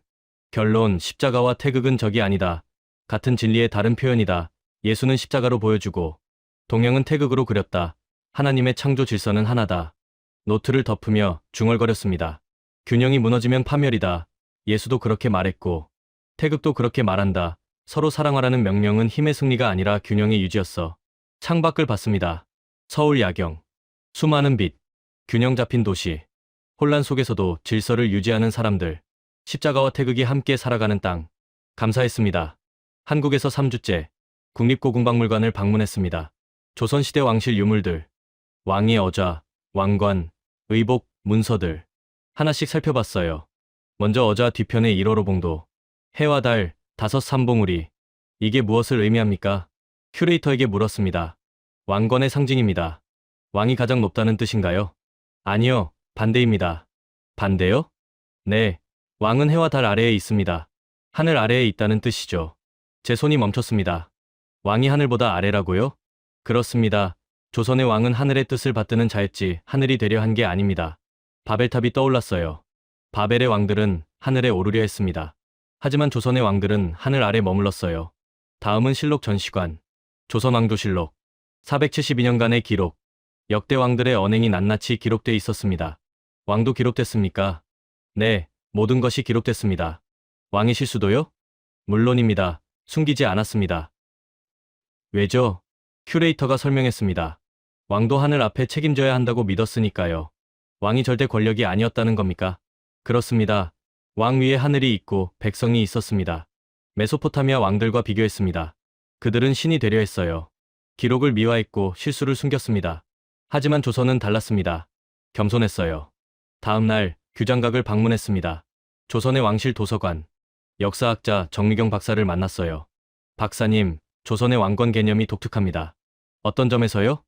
결론, 십자가와 태극은 적이 아니다. 같은 진리의 다른 표현이다. 예수는 십자가로 보여주고, 동양은 태극으로 그렸다. 하나님의 창조 질서는 하나다. 노트를 덮으며 중얼거렸습니다. 균형이 무너지면 파멸이다. 예수도 그렇게 말했고, 태극도 그렇게 말한다. 서로 사랑하라는 명령은 힘의 승리가 아니라 균형의 유지였어. 창밖을 봤습니다. 서울 야경. 수많은 빛. 균형 잡힌 도시. 혼란 속에서도 질서를 유지하는 사람들. 십자가와 태극이 함께 살아가는 땅. 감사했습니다. 한국에서 3주째. 국립고궁박물관을 방문했습니다. 조선시대 왕실 유물들. 왕의 어좌, 왕관, 의복, 문서들. 하나씩 살펴봤어요. 먼저 어좌 뒤편의 1호로 봉도. 해와 달, 5 삼봉우리. 이게 무엇을 의미합니까? 큐레이터에게 물었습니다. 왕권의 상징입니다. 왕이 가장 높다는 뜻인가요? 아니요, 반대입니다. 반대요? 네, 왕은 해와 달 아래에 있습니다. 하늘 아래에 있다는 뜻이죠. 제 손이 멈췄습니다. 왕이 하늘보다 아래라고요? 그렇습니다. 조선의 왕은 하늘의 뜻을 받드는 자였지 하늘이 되려 한 게 아닙니다. 바벨탑이 떠올랐어요. 바벨의 왕들은 하늘에 오르려 했습니다. 하지만 조선의 왕들은 하늘 아래 머물렀어요. 다음은 실록 전시관. 조선왕조실록. 472년간의 기록. 역대 왕들의 언행이 낱낱이 기록돼 있었습니다. 왕도 기록됐습니까? 네, 모든 것이 기록됐습니다. 왕의 실수도요? 물론입니다. 숨기지 않았습니다. 왜죠? 큐레이터가 설명했습니다. 왕도 하늘 앞에 책임져야 한다고 믿었으니까요. 왕이 절대 권력이 아니었다는 겁니까? 그렇습니다. 왕 위에 하늘이 있고 백성이 있었습니다. 메소포타미아 왕들과 비교했습니다. 그들은 신이 되려 했어요. 기록을 미화했고 실수를 숨겼습니다. 하지만 조선은 달랐습니다. 겸손했어요. 다음 날 규장각을 방문했습니다. 조선의 왕실 도서관, 역사학자 정미경 박사를 만났어요. 박사님, 조선의 왕권 개념이 독특합니다. 어떤 점에서요?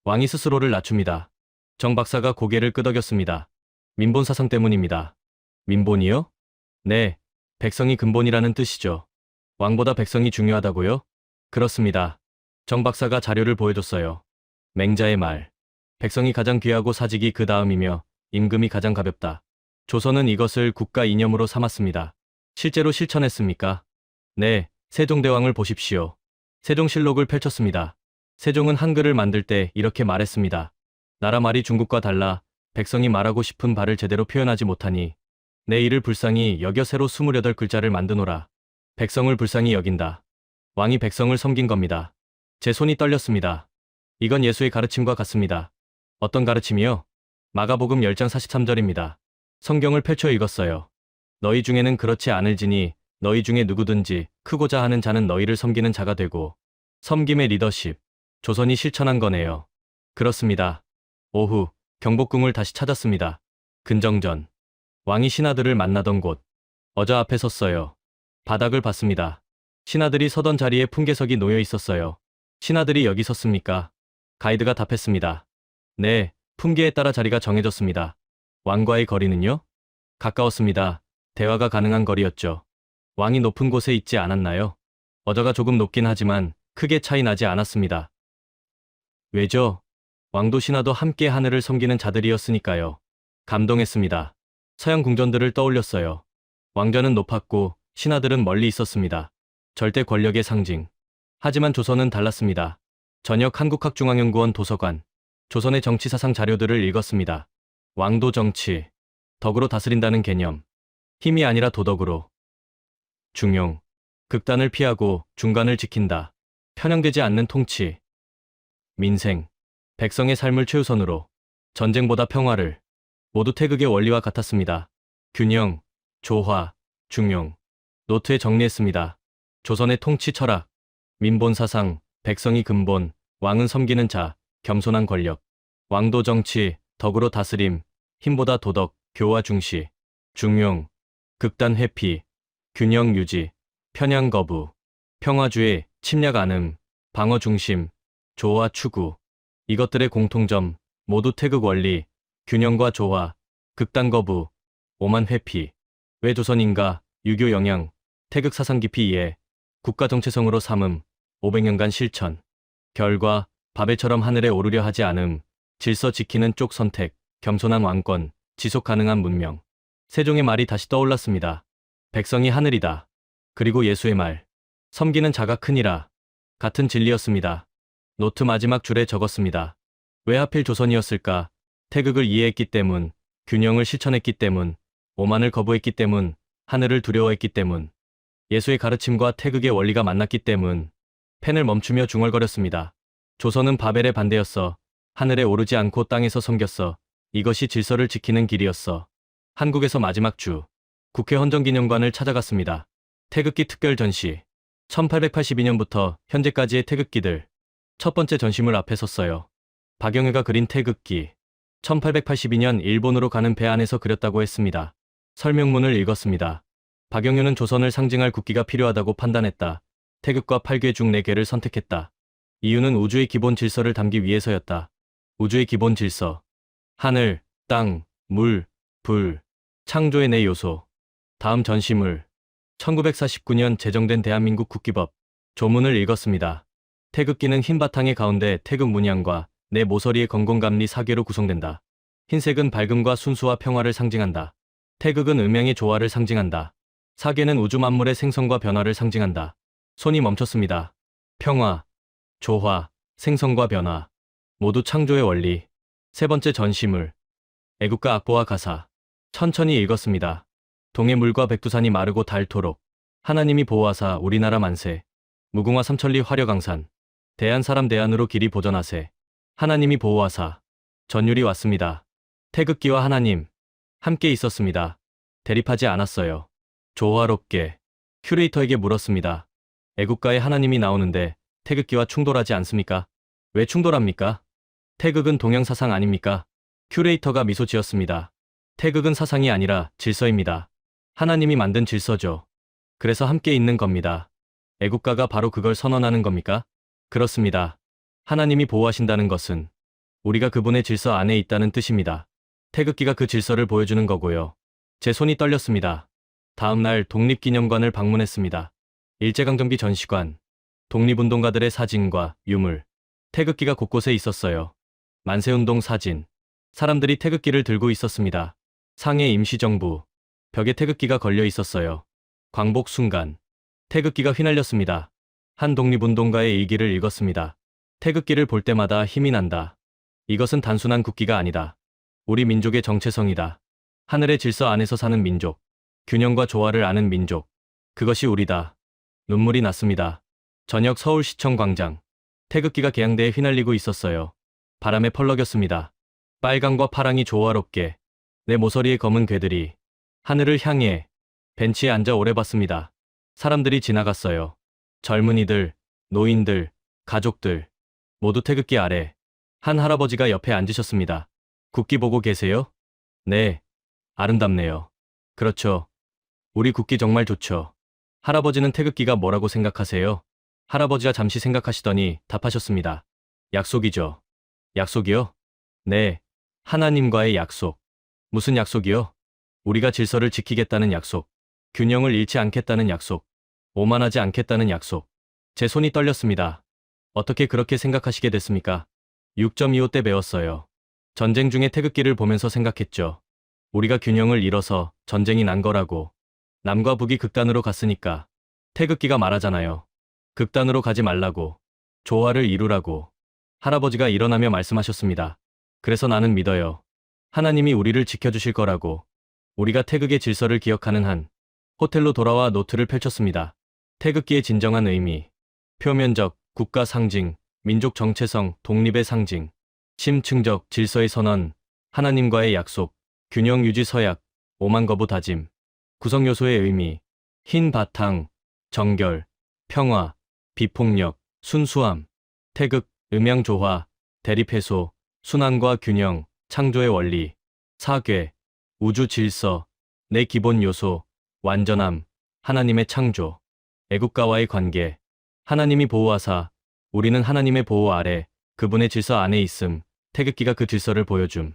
왕이 스스로를 낮춥니다. 정 박사가 고개를 끄덕였습니다. 민본 사상 때문입니다. 민본이요? 네, 백성이 근본이라는 뜻이죠. 왕보다 백성이 중요하다고요? 그렇습니다. 정 박사가 자료를 보여줬어요. 맹자의 말. 백성이 가장 귀하고 사직이 그 다음이며 임금이 가장 가볍다. 조선은 이것을 국가 이념으로 삼았습니다. 실제로 실천했습니까? 네, 세종대왕을 보십시오. 세종실록을 펼쳤습니다. 세종은 한글을 만들 때 이렇게 말했습니다. 나라 말이 중국과 달라 백성이 말하고 싶은 바를 제대로 표현하지 못하니 내 이를 불쌍히 여겨 새로 28글자를 만드노라. 백성을 불쌍히 여긴다. 왕이 백성을 섬긴 겁니다. 제 손이 떨렸습니다. 이건 예수의 가르침과 같습니다. 어떤 가르침이요? 마가복음 10장 43절입니다. 성경을 펼쳐 읽었어요. 너희 중에는 그렇지 않을지니 너희 중에 누구든지 크고자 하는 자는 너희를 섬기는 자가 되고 섬김의 리더십, 조선이 실천한 거네요. 그렇습니다. 오후, 경복궁을 다시 찾았습니다. 근정전. 왕이 신하들을 만나던 곳. 어저 앞에 섰어요. 바닥을 봤습니다. 신하들이 서던 자리에 풍계석이 놓여 있었어요. 신하들이 여기 섰습니까? 가이드가 답했습니다. 네, 풍계에 따라 자리가 정해졌습니다. 왕과의 거리는요? 가까웠습니다. 대화가 가능한 거리였죠. 왕이 높은 곳에 있지 않았나요? 어저가 조금 높긴 하지만 크게 차이 나지 않았습니다. 왜죠? 왕도 신하도 함께 하늘을 섬기는 자들이었으니까요. 감동했습니다. 서양 궁전들을 떠올렸어요. 왕좌는 높았고 신하들은 멀리 있었습니다. 절대 권력의 상징. 하지만 조선은 달랐습니다. 저녁 한국학중앙연구원 도서관. 조선의 정치사상 자료들을 읽었습니다. 왕도 정치. 덕으로 다스린다는 개념. 힘이 아니라 도덕으로. 중용. 극단을 피하고 중간을 지킨다. 편향되지 않는 통치. 민생. 백성의 삶을 최우선으로. 전쟁보다 평화를. 모두 태극의 원리와 같았습니다. 균형, 조화, 중용. 노트에 정리했습니다. 조선의 통치 철학. 민본 사상, 백성이 근본, 왕은 섬기는 자, 겸손한 권력. 왕도 정치, 덕으로 다스림, 힘보다 도덕, 교화 중시. 중용, 극단 회피, 균형 유지, 편향 거부, 평화주의, 침략 안음, 방어 중심, 조화 추구. 이것들의 공통점, 모두 태극 원리, 균형과 조화, 극단 거부, 오만 회피. 왜 조선인가, 유교 영향, 태극 사상 깊이 이해, 국가 정체성으로 삼음, 500년간 실천. 결과, 바벨처럼 하늘에 오르려 하지 않음, 질서 지키는 쪽 선택, 겸손한 왕권, 지속 가능한 문명. 세종의 말이 다시 떠올랐습니다. 백성이 하늘이다. 그리고 예수의 말. 섬기는 자가 크니라. 같은 진리였습니다. 노트 마지막 줄에 적었습니다. 왜 하필 조선이었을까? 태극을 이해했기 때문, 균형을 실천했기 때문, 오만을 거부했기 때문, 하늘을 두려워했기 때문. 예수의 가르침과 태극의 원리가 만났기 때문. 펜을 멈추며 중얼거렸습니다. 조선은 바벨의 반대였어. 하늘에 오르지 않고 땅에서 섬겼어. 이것이 질서를 지키는 길이었어. 한국에서 마지막 주. 국회 헌정기념관을 찾아갔습니다. 태극기 특별 전시. 1882년부터 현재까지의 태극기들. 첫 번째 전시물 앞에 섰어요. 박영회가 그린 태극기. 1882년 일본으로 가는 배 안에서 그렸다고 했습니다. 설명문을 읽었습니다. 박영효는 조선을 상징할 국기가 필요하다고 판단했다. 태극과 8개 중 4개를 선택했다. 이유는 우주의 기본 질서를 담기 위해서였다. 우주의 기본 질서. 하늘, 땅, 물, 불, 창조의 4요소. 다음 전시물. 1949년 제정된 대한민국 국기법. 조문을 읽었습니다. 태극기는 흰 바탕의 가운데 태극 문양과 내 모서리의 건공감리 4개로 구성된다. 흰색은 밝음과 순수와 평화를 상징한다. 태극은 음양의 조화를 상징한다. 4개는 우주 만물의 생성과 변화를 상징한다. 손이 멈췄습니다. 평화, 조화, 생성과 변화. 모두 창조의 원리. 세 번째 전시물. 애국가 악보와 가사. 천천히 읽었습니다. 동해 물과 백두산이 마르고 닳도록. 하나님이 보호하사 우리나라 만세. 무궁화 삼천리 화려강산. 대한 사람 대안으로 길이 보전하세. 하나님이 보호하사. 전율이 왔습니다. 태극기와 하나님. 함께 있었습니다. 대립하지 않았어요. 조화롭게. 큐레이터에게 물었습니다. 애국가에 하나님이 나오는데 태극기와 충돌하지 않습니까? 왜 충돌합니까? 태극은 동양사상 아닙니까? 큐레이터가 미소 지었습니다. 태극은 사상이 아니라 질서입니다. 하나님이 만든 질서죠. 그래서 함께 있는 겁니다. 애국가가 바로 그걸 선언하는 겁니까? 그렇습니다. 하나님이 보호하신다는 것은 우리가 그분의 질서 안에 있다는 뜻입니다. 태극기가 그 질서를 보여주는 거고요. 제 손이 떨렸습니다. 다음 날 독립기념관을 방문했습니다. 일제강점기 전시관, 독립운동가들의 사진과 유물, 태극기가 곳곳에 있었어요. 만세운동 사진, 사람들이 태극기를 들고 있었습니다. 상해 임시정부, 벽에 태극기가 걸려 있었어요. 광복 순간, 태극기가 휘날렸습니다. 한 독립운동가의 일기를 읽었습니다. 태극기를 볼 때마다 힘이 난다. 이것은 단순한 국기가 아니다. 우리 민족의 정체성이다. 하늘의 질서 안에서 사는 민족, 균형과 조화를 아는 민족. 그것이 우리다. 눈물이 났습니다. 저녁 서울시청 광장. 태극기가 개양대에 휘날리고 있었어요. 바람에 펄럭였습니다. 빨강과 파랑이 조화롭게. 내 모서리에 검은 괴들이 하늘을 향해. 벤치에 앉아 오래 봤습니다. 사람들이 지나갔어요. 젊은이들, 노인들, 가족들. 모두 태극기 아래. 한 할아버지가 옆에 앉으셨습니다. 국기 보고 계세요? 네. 아름답네요. 그렇죠. 우리 국기 정말 좋죠. 할아버지는 태극기가 뭐라고 생각하세요? 할아버지가 잠시 생각하시더니 답하셨습니다. 약속이죠. 약속이요? 네. 하나님과의 약속. 무슨 약속이요? 우리가 질서를 지키겠다는 약속. 균형을 잃지 않겠다는 약속. 오만하지 않겠다는 약속. 제 손이 떨렸습니다. 어떻게 그렇게 생각하시게 됐습니까? 6.25 때 배웠어요. 전쟁 중에 태극기를 보면서 생각했죠. 우리가 균형을 잃어서 전쟁이 난 거라고. 남과 북이 극단으로 갔으니까. 태극기가 말하잖아요. 극단으로 가지 말라고. 조화를 이루라고. 할아버지가 일어나며 말씀하셨습니다. 그래서 나는 믿어요. 하나님이 우리를 지켜주실 거라고. 우리가 태극의 질서를 기억하는 한. 호텔로 돌아와 노트를 펼쳤습니다. 태극기의 진정한 의미. 표면적, 국가 상징, 민족 정체성, 독립의 상징. 심층적, 질서의 선언, 하나님과의 약속, 균형 유지 서약, 오만 거부 다짐. 구성 요소의 의미. 흰 바탕, 정결, 평화, 비폭력, 순수함. 태극, 음양 조화, 대립 해소, 순환과 균형, 창조의 원리. 사괴, 우주 질서, 내 기본 요소, 완전함, 하나님의 창조. 애국가와의 관계. 하나님이 보호하사, 우리는 하나님의 보호 아래, 그분의 질서 안에 있음. 태극기가 그 질서를 보여줌.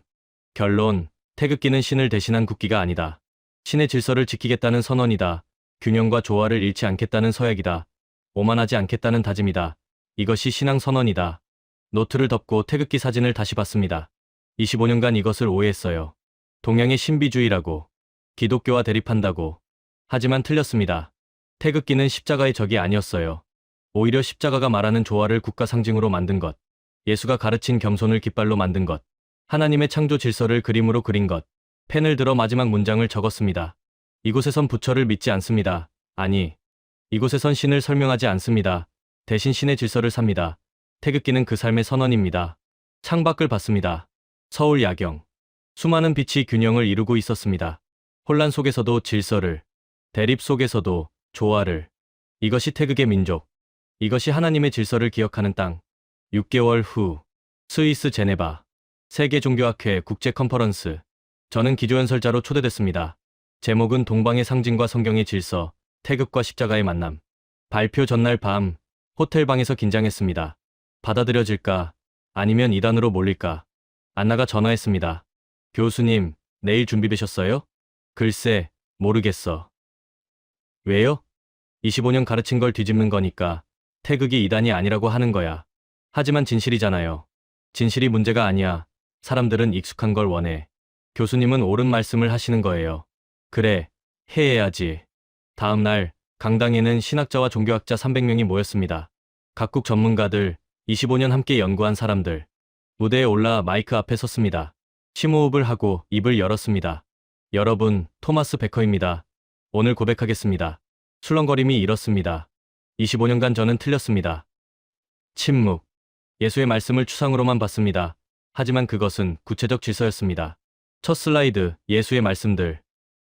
결론, 태극기는 신을 대신한 국기가 아니다. 신의 질서를 지키겠다는 선언이다. 균형과 조화를 잃지 않겠다는 서약이다. 오만하지 않겠다는 다짐이다. 이것이 신앙 선언이다. 노트를 덮고 태극기 사진을 다시 봤습니다. 25년간 이것을 오해했어요. 동양의 신비주의라고. 기독교와 대립한다고. 하지만 틀렸습니다. 태극기는 십자가의 적이 아니었어요. 오히려 십자가가 말하는 조화를 국가 상징으로 만든 것. 예수가 가르친 겸손을 깃발로 만든 것. 하나님의 창조 질서를 그림으로 그린 것. 펜을 들어 마지막 문장을 적었습니다. 이곳에선 부처를 믿지 않습니다. 아니, 이곳에선 신을 설명하지 않습니다. 대신 신의 질서를 삽니다. 태극기는 그 삶의 선언입니다. 창밖을 봤습니다. 서울 야경. 수많은 빛이 균형을 이루고 있었습니다. 혼란 속에서도 질서를, 대립 속에서도 조화를. 이것이 태극의 민족. 이것이 하나님의 질서를 기억하는 땅. 6개월 후, 스위스 제네바. 세계종교학회 국제 컨퍼런스. 저는 기조연설자로 초대됐습니다. 제목은 동방의 상징과 성경의 질서, 태극과 십자가의 만남. 발표 전날 밤, 호텔방에서 긴장했습니다. 받아들여질까? 아니면 이단으로 몰릴까? 안나가 전화했습니다. 교수님, 내일 준비되셨어요? 글쎄, 모르겠어. 왜요? 25년 가르친 걸 뒤집는 거니까. 태극이 이단이 아니라고 하는 거야. 하지만 진실이잖아요. 진실이 문제가 아니야. 사람들은 익숙한 걸 원해. 교수님은 옳은 말씀을 하시는 거예요. 그래, 해야지. 다음 날, 강당에는 신학자와 종교학자 300명이 모였습니다. 각국 전문가들, 25년 함께 연구한 사람들. 무대에 올라 마이크 앞에 섰습니다. 심호흡을 하고 입을 열었습니다. 여러분, 토마스 베커입니다. 오늘 고백하겠습니다. 술렁거림이 이렇습니다. 25년간 저는 틀렸습니다. 침묵. 예수의 말씀을 추상으로만 봤습니다. 하지만 그것은 구체적 질서였습니다. 첫 슬라이드, 예수의 말씀들.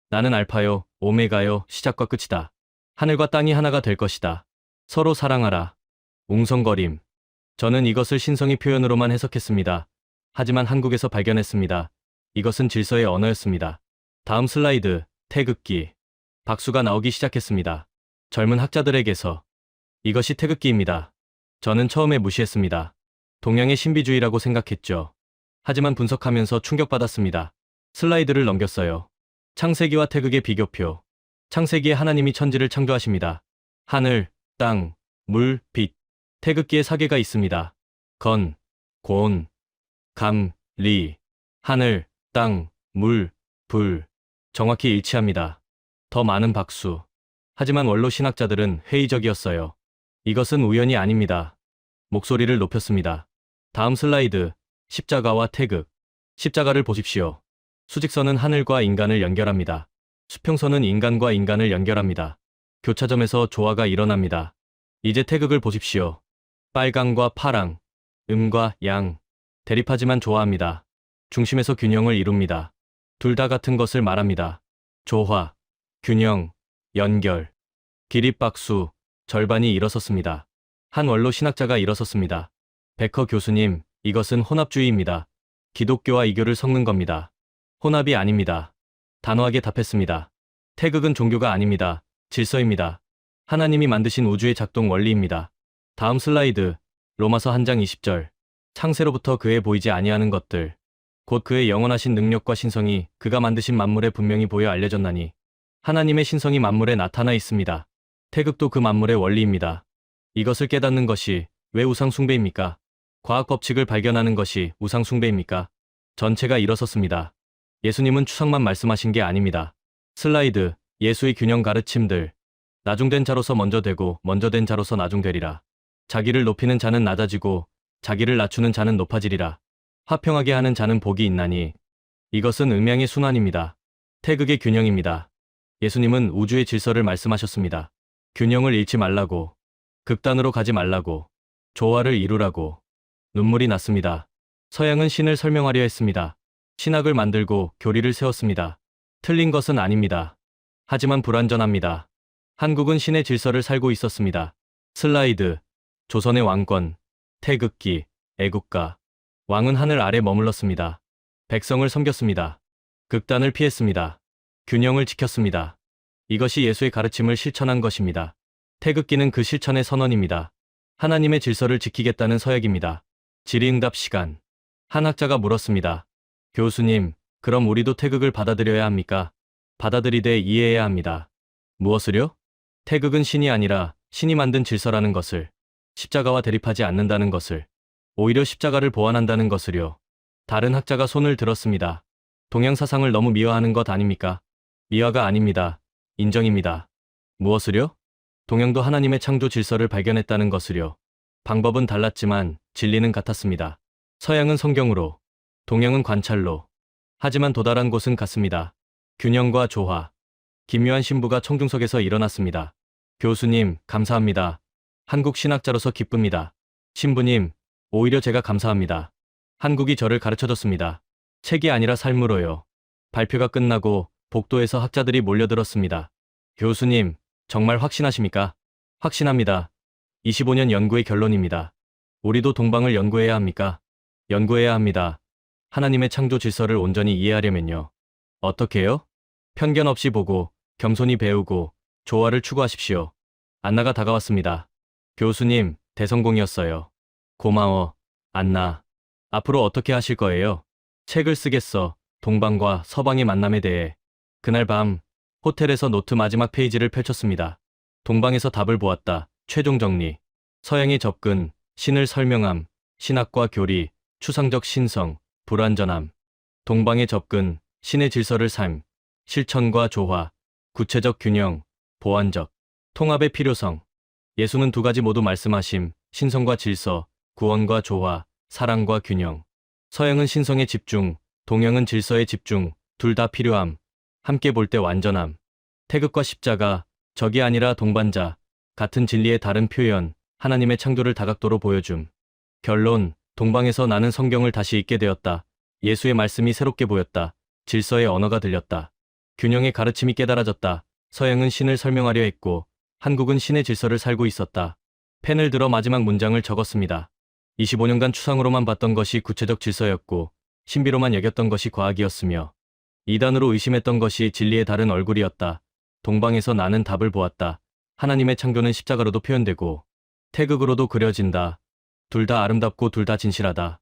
나는 알파요, 오메가요, 시작과 끝이다. 하늘과 땅이 하나가 될 것이다. 서로 사랑하라. 웅성거림. 저는 이것을 신성의 표현으로만 해석했습니다. 하지만 한국에서 발견했습니다. 이것은 질서의 언어였습니다. 다음 슬라이드, 태극기. 박수가 나오기 시작했습니다. 젊은 학자들에게서. 이것이 태극기입니다. 저는 처음에 무시했습니다. 동양의 신비주의라고 생각했죠. 하지만 분석하면서 충격받았습니다. 슬라이드를 넘겼어요. 창세기와 태극의 비교표. 창세기에 하나님이 천지를 창조하십니다. 하늘, 땅, 물, 빛. 태극기에 사계가 있습니다. 건, 곤, 감, 리. 하늘, 땅, 물, 불. 정확히 일치합니다. 더 많은 박수. 하지만 원로 신학자들은 회의적이었어요. 이것은 우연이 아닙니다. 목소리를 높였습니다. 다음 슬라이드, 십자가와 태극. 십자가를 보십시오. 수직선은 하늘과 인간을 연결합니다. 수평선은 인간과 인간을 연결합니다. 교차점에서 조화가 일어납니다. 이제 태극을 보십시오. 빨강과 파랑, 음과 양. 대립하지만 조화합니다. 중심에서 균형을 이룹니다. 둘 다 같은 것을 말합니다. 조화, 균형, 연결. 기립박수, 절반이 일어섰습니다. 한 원로 신학자가 일어섰습니다. 베커 교수님, 이것은 혼합주의입니다. 기독교와 이교를 섞는 겁니다. 혼합이 아닙니다. 단호하게 답했습니다. 태극은 종교가 아닙니다. 질서입니다. 하나님이 만드신 우주의 작동 원리입니다. 다음 슬라이드, 로마서 1장 20절. 창세로부터 그에 보이지 아니하는 것들. 곧 그의 영원하신 능력과 신성이 그가 만드신 만물에 분명히 보여 알려졌나니. 하나님의 신성이 만물에 나타나 있습니다. 태극도 그 만물의 원리입니다. 이것을 깨닫는 것이 왜 우상 숭배입니까? 과학 법칙을 발견하는 것이 우상 숭배입니까? 전체가 일어섰습니다. 예수님은 추상만 말씀하신 게 아닙니다. 슬라이드, 예수의 균형 가르침들. 나중된 자로서 먼저 되고 먼저 된 자로서 나중되리라. 자기를 높이는 자는 낮아지고 자기를 낮추는 자는 높아지리라. 화평하게 하는 자는 복이 있나니. 이것은 음양의 순환입니다. 태극의 균형입니다. 예수님은 우주의 질서를 말씀하셨습니다. 균형을 잃지 말라고. 극단으로 가지 말라고. 조화를 이루라고. 눈물이 났습니다. 서양은 신을 설명하려 했습니다. 신학을 만들고 교리를 세웠습니다. 틀린 것은 아닙니다. 하지만 불완전합니다. 한국은 신의 질서를 살고 있었습니다. 슬라이드, 조선의 왕권, 태극기, 애국가. 왕은 하늘 아래 머물렀습니다. 백성을 섬겼습니다. 극단을 피했습니다. 균형을 지켰습니다. 이것이 예수의 가르침을 실천한 것입니다. 태극기는 그 실천의 선언입니다. 하나님의 질서를 지키겠다는 서약입니다. 질의응답 시간. 한 학자가 물었습니다. 교수님, 그럼 우리도 태극을 받아들여야 합니까? 받아들이되 이해해야 합니다. 무엇을요? 태극은 신이 아니라 신이 만든 질서라는 것을. 십자가와 대립하지 않는다는 것을. 오히려 십자가를 보완한다는 것을요. 다른 학자가 손을 들었습니다. 동양 사상을 너무 미화하는 것 아닙니까? 미화가 아닙니다. 인정입니다. 무엇을요? 동양도 하나님의 창조 질서를 발견했다는 것을요. 방법은 달랐지만 진리는 같았습니다. 서양은 성경으로, 동양은 관찰로. 하지만 도달한 곳은 같습니다. 균형과 조화. 김요한 신부가 청중석에서 일어났습니다. 교수님, 감사합니다. 한국 신학자로서 기쁩니다. 신부님, 오히려 제가 감사합니다. 한국이 저를 가르쳐줬습니다. 책이 아니라 삶으로요. 발표가 끝나고 복도에서 학자들이 몰려들었습니다. 교수님, 정말 확신하십니까? 확신합니다. 25년 연구의 결론입니다. 우리도 동방을 연구해야 합니까? 연구해야 합니다. 하나님의 창조 질서를 온전히 이해하려면요. 어떻게요? 편견 없이 보고, 겸손히 배우고, 조화를 추구하십시오. 안나가 다가왔습니다. 교수님, 대성공이었어요. 고마워, 안나. 앞으로 어떻게 하실 거예요? 책을 쓰겠어. 동방과 서방의 만남에 대해. 그날 밤, 호텔에서 노트 마지막 페이지를 펼쳤습니다. 동방에서 답을 보았다. 최종 정리. 서양의 접근, 신을 설명함, 신학과 교리, 추상적 신성, 불완전함. 동방의 접근, 신의 질서를 삶, 실천과 조화, 구체적 균형, 보완적, 통합의 필요성. 예수는 두 가지 모두 말씀하심, 신성과 질서, 구원과 조화, 사랑과 균형. 서양은 신성에 집중, 동양은 질서에 집중, 둘 다 필요함, 함께 볼 때 완전함. 태극과 십자가, 적이 아니라 동반자, 같은 진리의 다른 표현, 하나님의 창조를 다각도로 보여줌. 결론, 동방에서 나는 성경을 다시 읽게 되었다. 예수의 말씀이 새롭게 보였다. 질서의 언어가 들렸다. 균형의 가르침이 깨달아졌다. 서양은 신을 설명하려 했고, 한국은 신의 질서를 살고 있었다. 펜을 들어 마지막 문장을 적었습니다. 25년간 추상으로만 봤던 것이 구체적 질서였고, 신비로만 여겼던 것이 과학이었으며, 이단으로 의심했던 것이 진리의 다른 얼굴이었다. 동방에서 나는 답을 보았다. 하나님의 창조는 십자가로도 표현되고, 태극으로도 그려진다. 둘 다 아름답고 둘 다 진실하다.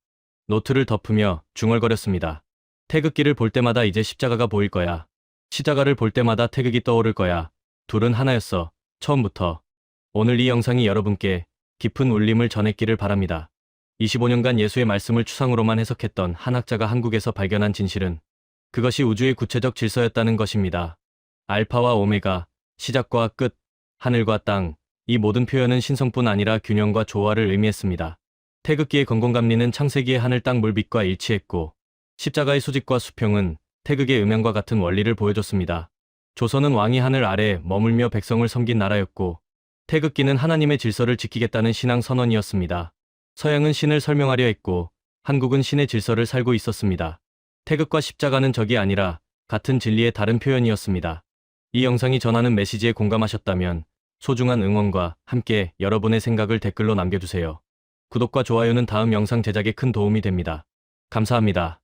노트를 덮으며 중얼거렸습니다. 태극기를 볼 때마다 이제 십자가가 보일 거야. 십자가를 볼 때마다 태극이 떠오를 거야. 둘은 하나였어. 처음부터. 오늘 이 영상이 여러분께 깊은 울림을 전했기를 바랍니다. 25년간 예수의 말씀을 추상으로만 해석했던 한 학자가 한국에서 발견한 진실은 그것이 우주의 구체적 질서였다는 것입니다. 알파와 오메가, 시작과 끝, 하늘과 땅, 이 모든 표현은 신성뿐 아니라 균형과 조화를 의미했습니다. 태극기의 건공감리는 창세기의 하늘 땅 물빛과 일치했고, 십자가의 수직과 수평은 태극의 음향과 같은 원리를 보여줬습니다. 조선은 왕이 하늘 아래 머물며 백성을 섬긴 나라였고, 태극기는 하나님의 질서를 지키겠다는 신앙 선언이었습니다. 서양은 신을 설명하려 했고, 한국은 신의 질서를 살고 있었습니다. 태극과 십자가는 적이 아니라 같은 진리의 다른 표현이었습니다. 이 영상이 전하는 메시지에 공감하셨다면 소중한 응원과 함께 여러분의 생각을 댓글로 남겨주세요. 구독과 좋아요는 다음 영상 제작에 큰 도움이 됩니다. 감사합니다.